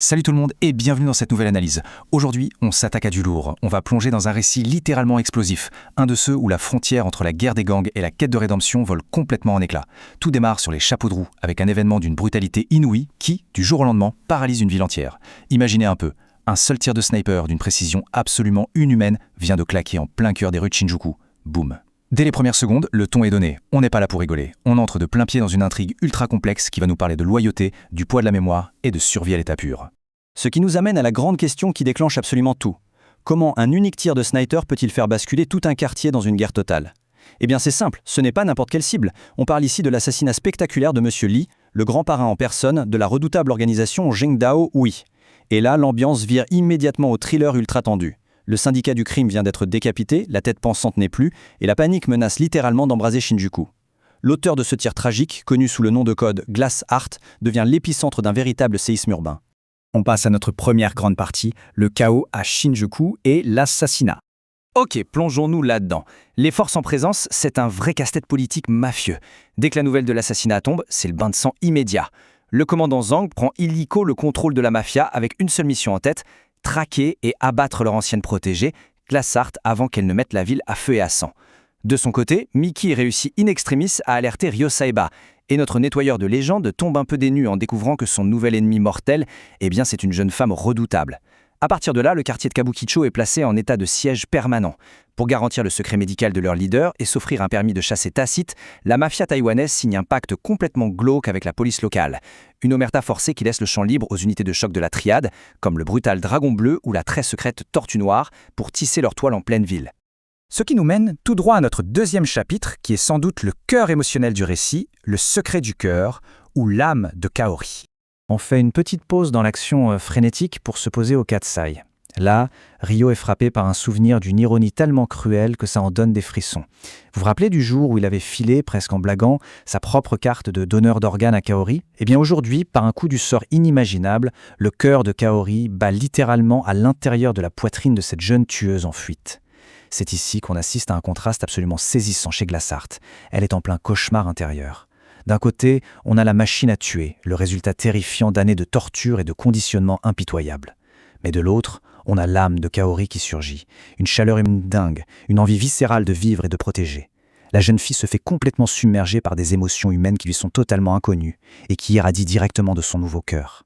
Salut tout le monde et bienvenue dans cette nouvelle analyse. Aujourd'hui, on s'attaque à du lourd. On va plonger dans un récit littéralement explosif. Un de ceux où la frontière entre la guerre des gangs et la quête de rédemption vole complètement en éclats. Tout démarre sur les chapeaux de roue, avec un événement d'une brutalité inouïe qui, du jour au lendemain, paralyse une ville entière. Imaginez un peu, un seul tir de sniper d'une précision absolument inhumaine vient de claquer en plein cœur des rues de Shinjuku. Boum. Dès les premières secondes, le ton est donné. On n'est pas là pour rigoler. On entre de plein pied dans une intrigue ultra complexe qui va nous parler de loyauté, du poids de la mémoire et de survie à l'état pur. Ce qui nous amène à la grande question qui déclenche absolument tout. Comment un unique tir de sniper peut-il faire basculer tout un quartier dans une guerre totale ? Eh bien c'est simple, ce n'est pas n'importe quelle cible. On parle ici de l'assassinat spectaculaire de Monsieur Lee, le grand parrain en personne de la redoutable organisation Zhengdao Hui. Et là, l'ambiance vire immédiatement au thriller ultra tendu. Le syndicat du crime vient d'être décapité, la tête pensante n'est plus, et la panique menace littéralement d'embraser Shinjuku. L'auteur de ce tir tragique, connu sous le nom de code Glass Heart, devient l'épicentre d'un véritable séisme urbain. On passe à notre première grande partie, le chaos à Shinjuku et l'assassinat. Ok, plongeons-nous là-dedans. Les forces en présence, c'est un vrai casse-tête politique mafieux. Dès que la nouvelle de l'assassinat tombe, c'est le bain de sang immédiat. Le commandant Zhang prend illico le contrôle de la mafia avec une seule mission en tête, traquer et abattre leur ancienne protégée, Glass Heart, avant qu'elle ne mette la ville à feu et à sang. De son côté, Miki réussit in extremis à alerter Ryo Saeba, et notre nettoyeur de légende tombe un peu des nues en découvrant que son nouvel ennemi mortel, eh bien c'est une jeune femme redoutable. À partir de là, le quartier de Kabukicho est placé en état de siège permanent. Pour garantir le secret médical de leur leader et s'offrir un permis de chasser tacite, la mafia taïwanaise signe un pacte complètement glauque avec la police locale. Une omerta forcée qui laisse le champ libre aux unités de choc de la triade, comme le brutal Dragon Bleu ou la très secrète Tortue Noire, pour tisser leur toile en pleine ville. Ce qui nous mène tout droit à notre deuxième chapitre, qui est sans doute le cœur émotionnel du récit, le secret du cœur, ou l'âme de Kaori. On fait une petite pause dans l'action frénétique pour se poser au Katsai. Là, Ryo est frappé par un souvenir d'une ironie tellement cruelle que ça en donne des frissons. Vous vous rappelez du jour où il avait filé, presque en blaguant, sa propre carte de donneur d'organes à Kaori ? Eh bien aujourd'hui, par un coup du sort inimaginable, le cœur de Kaori bat littéralement à l'intérieur de la poitrine de cette jeune tueuse en fuite. C'est ici qu'on assiste à un contraste absolument saisissant chez Glass Heart. Elle est en plein cauchemar intérieur. D'un côté, on a la machine à tuer, le résultat terrifiant d'années de torture et de conditionnement impitoyables. Mais de l'autre, on a l'âme de Kaori qui surgit, une chaleur humaine dingue, une envie viscérale de vivre et de protéger. La jeune fille se fait complètement submerger par des émotions humaines qui lui sont totalement inconnues et qui irradient directement de son nouveau cœur.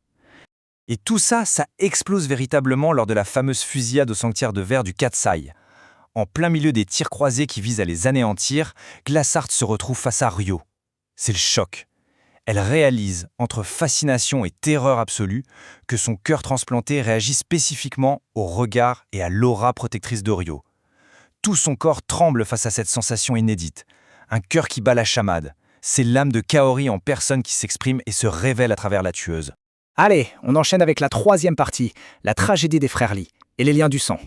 Et tout ça, ça explose véritablement lors de la fameuse fusillade au sanctuaire de verre du Katsai. En plein milieu des tirs croisés qui visent à les anéantir, Glass Heart se retrouve face à Ryo. C'est le choc. Elle réalise, entre fascination et terreur absolue, que son cœur transplanté réagit spécifiquement au regard et à l'aura protectrice de Ryo. Tout son corps tremble face à cette sensation inédite. Un cœur qui bat la chamade. C'est l'âme de Kaori en personne qui s'exprime et se révèle à travers la tueuse. Allez, on enchaîne avec la troisième partie, la tragédie des frères Lee et les liens du sang.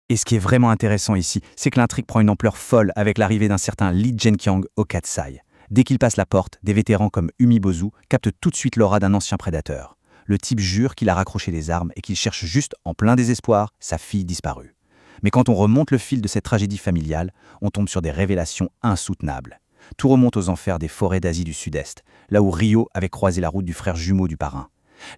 Et ce qui est vraiment intéressant ici, c'est que l'intrigue prend une ampleur folle avec l'arrivée d'un certain Lee Zhenqiang au Katsai. Dès qu'il passe la porte, des vétérans comme Umibozu captent tout de suite l'aura d'un ancien prédateur. Le type jure qu'il a raccroché les armes et qu'il cherche juste, en plein désespoir, sa fille disparue. Mais quand on remonte le fil de cette tragédie familiale, on tombe sur des révélations insoutenables. Tout remonte aux enfers des forêts d'Asie du Sud-Est, là où Ryo avait croisé la route du frère jumeau du parrain.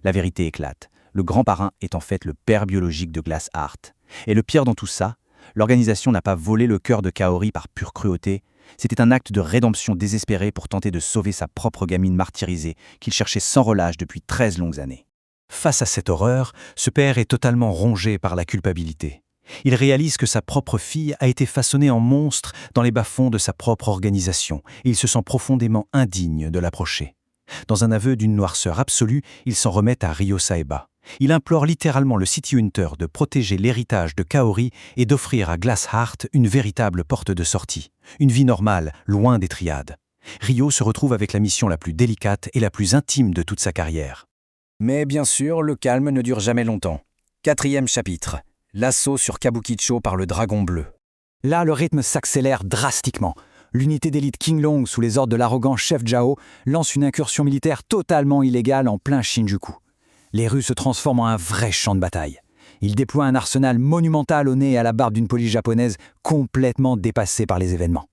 La vérité éclate. Le grand parrain est en fait le père biologique de Glass Heart. Et le pire dans tout ça, l'organisation n'a pas volé le cœur de Kaori par pure cruauté. C'était un acte de rédemption désespéré pour tenter de sauver sa propre gamine martyrisée qu'il cherchait sans relâche depuis 13 longues années. Face à cette horreur, ce père est totalement rongé par la culpabilité. Il réalise que sa propre fille a été façonnée en monstre dans les bas-fonds de sa propre organisation et il se sent profondément indigne de l'approcher. Dans un aveu d'une noirceur absolue, il s'en remet à Ryo Saeba. Il implore littéralement le City Hunter de protéger l'héritage de Kaori et d'offrir à Glass Heart une véritable porte de sortie, une vie normale, loin des triades. Ryo se retrouve avec la mission la plus délicate et la plus intime de toute sa carrière. Mais bien sûr, le calme ne dure jamais longtemps. 4e chapitre, l'assaut sur Kabukicho par le Dragon Bleu. Là, le rythme s'accélère drastiquement. L'unité d'élite King Long, sous les ordres de l'arrogant chef Zhao, lance une incursion militaire totalement illégale en plein Shinjuku. Les rues se transforment en un vrai champ de bataille. Il déploie un arsenal monumental au nez et à la barbe d'une police japonaise complètement dépassée par les événements.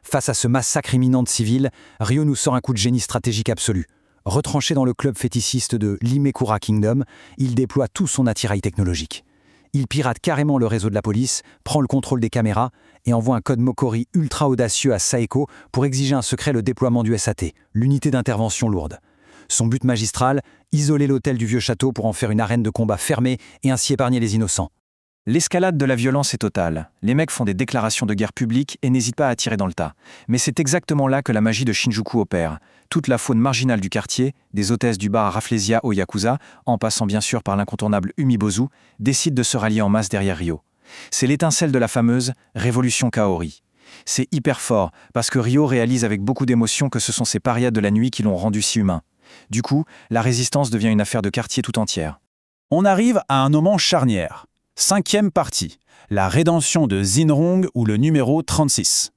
Face à ce massacre imminent de civils, Ryo nous sort un coup de génie stratégique absolu. Retranché dans le club fétichiste de l'Imekura Kingdom, il déploie tout son attirail technologique. Il pirate carrément le réseau de la police, prend le contrôle des caméras et envoie un code Mokori ultra audacieux à Saeko pour exiger un secret le déploiement du SAT, l'unité d'intervention lourde. Son but magistral, isoler l'hôtel du vieux château pour en faire une arène de combat fermée et ainsi épargner les innocents. L'escalade de la violence est totale. Les mecs font des déclarations de guerre publique et n'hésitent pas à tirer dans le tas. Mais c'est exactement là que la magie de Shinjuku opère. Toute la faune marginale du quartier, des hôtesses du bar à Rafflesia au Yakuza, en passant bien sûr par l'incontournable Umibozu, décide de se rallier en masse derrière Ryo. C'est l'étincelle de la fameuse Révolution Kaori. C'est hyper fort, parce que Ryo réalise avec beaucoup d'émotion que ce sont ces parias de la nuit qui l'ont rendu si humain. Du coup, la résistance devient une affaire de quartier tout entière. On arrive à un moment charnière. 5e partie, la rédemption de Shin-Hong ou le numéro 36.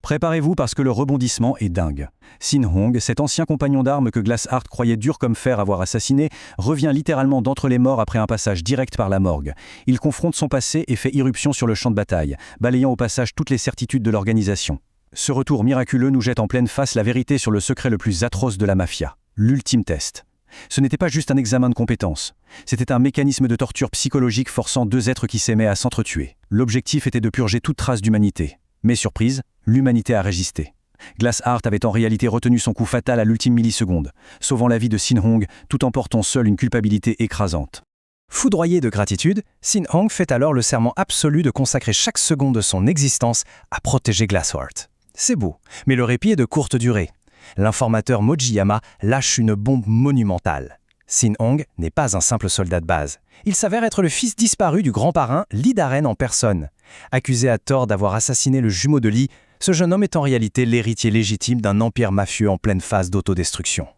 Préparez-vous parce que le rebondissement est dingue. Shin-Hong, cet ancien compagnon d'armes que Glassheart croyait dur comme fer avoir assassiné, revient littéralement d'entre les morts après un passage direct par la morgue. Il confronte son passé et fait irruption sur le champ de bataille, balayant au passage toutes les certitudes de l'organisation. Ce retour miraculeux nous jette en pleine face la vérité sur le secret le plus atroce de la mafia, l'ultime test. Ce n'était pas juste un examen de compétences. C'était un mécanisme de torture psychologique forçant deux êtres qui s'aimaient à s'entretuer. L'objectif était de purger toute trace d'humanité. Mais surprise, l'humanité a résisté. Glassheart avait en réalité retenu son coup fatal à l'ultime milliseconde, sauvant la vie de Shin-Hong tout en portant seul une culpabilité écrasante. Foudroyé de gratitude, Shin-Hong fait alors le serment absolu de consacrer chaque seconde de son existence à protéger Glassheart. C'est beau, mais le répit est de courte durée. L'informateur Mojiyama lâche une bombe monumentale. Shin-Hong n'est pas un simple soldat de base. Il s'avère être le fils disparu du grand parrain Lee Daren en personne. Accusé à tort d'avoir assassiné le jumeau de Lee, ce jeune homme est en réalité l'héritier légitime d'un empire mafieux en pleine phase d'autodestruction.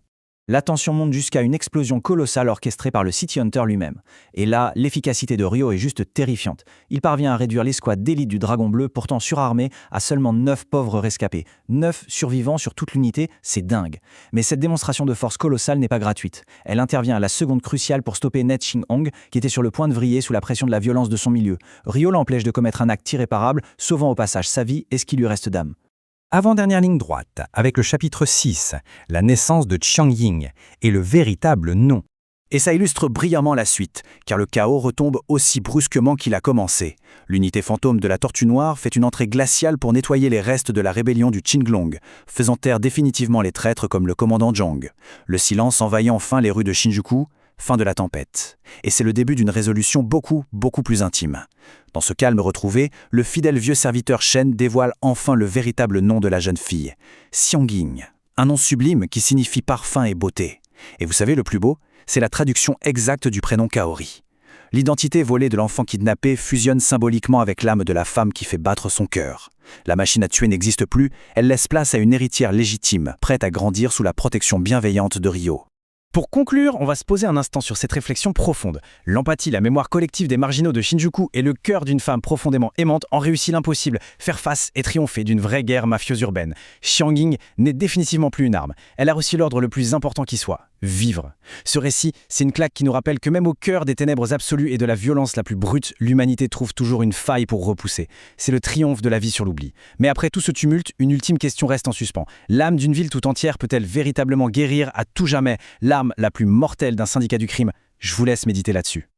La tension monte jusqu'à une explosion colossale orchestrée par le City Hunter lui-même. Et là, l'efficacité de Ryo est juste terrifiante. Il parvient à réduire l'escouade d'élite du Dragon Bleu, pourtant surarmée, à seulement 9 pauvres rescapés. 9 survivants sur toute l'unité, c'est dingue. Mais cette démonstration de force colossale n'est pas gratuite. Elle intervient à la seconde cruciale pour stopper Net Shin-Hong, qui était sur le point de vriller sous la pression de la violence de son milieu. Ryo l'empêche de commettre un acte irréparable, sauvant au passage sa vie et ce qui lui reste d'âme. Avant-dernière ligne droite, avec le chapitre 6, la naissance de Xiang Ying, et le véritable nom. Et ça illustre brillamment la suite, car le chaos retombe aussi brusquement qu'il a commencé. L'unité fantôme de la Tortue Noire fait une entrée glaciale pour nettoyer les restes de la rébellion du Qinglong, faisant taire définitivement les traîtres comme le commandant Zhang. Le silence envahit enfin les rues de Shinjuku, fin de la tempête. Et c'est le début d'une résolution beaucoup plus intime. Dans ce calme retrouvé, le fidèle vieux serviteur Shen dévoile enfin le véritable nom de la jeune fille. Xiangying, un nom sublime qui signifie parfum et beauté. Et vous savez le plus beau, c'est la traduction exacte du prénom Kaori. L'identité volée de l'enfant kidnappé fusionne symboliquement avec l'âme de la femme qui fait battre son cœur. La machine à tuer n'existe plus, elle laisse place à une héritière légitime, prête à grandir sous la protection bienveillante de Ryo. Pour conclure, on va se poser un instant sur cette réflexion profonde. L'empathie, la mémoire collective des marginaux de Shinjuku et le cœur d'une femme profondément aimante ont réussi l'impossible, faire face et triompher d'une vraie guerre mafieuse urbaine. Xiangying n'est définitivement plus une arme. Elle a reçu l'ordre le plus important qui soit, vivre. Ce récit, c'est une claque qui nous rappelle que même au cœur des ténèbres absolues et de la violence la plus brute, l'humanité trouve toujours une faille pour repousser. C'est le triomphe de la vie sur l'oubli. Mais après tout ce tumulte, une ultime question reste en suspens. L'âme d'une ville tout entière peut-elle véritablement guérir à tout jamais l'arme la plus mortelle d'un syndicat du crime? Je vous laisse méditer là-dessus.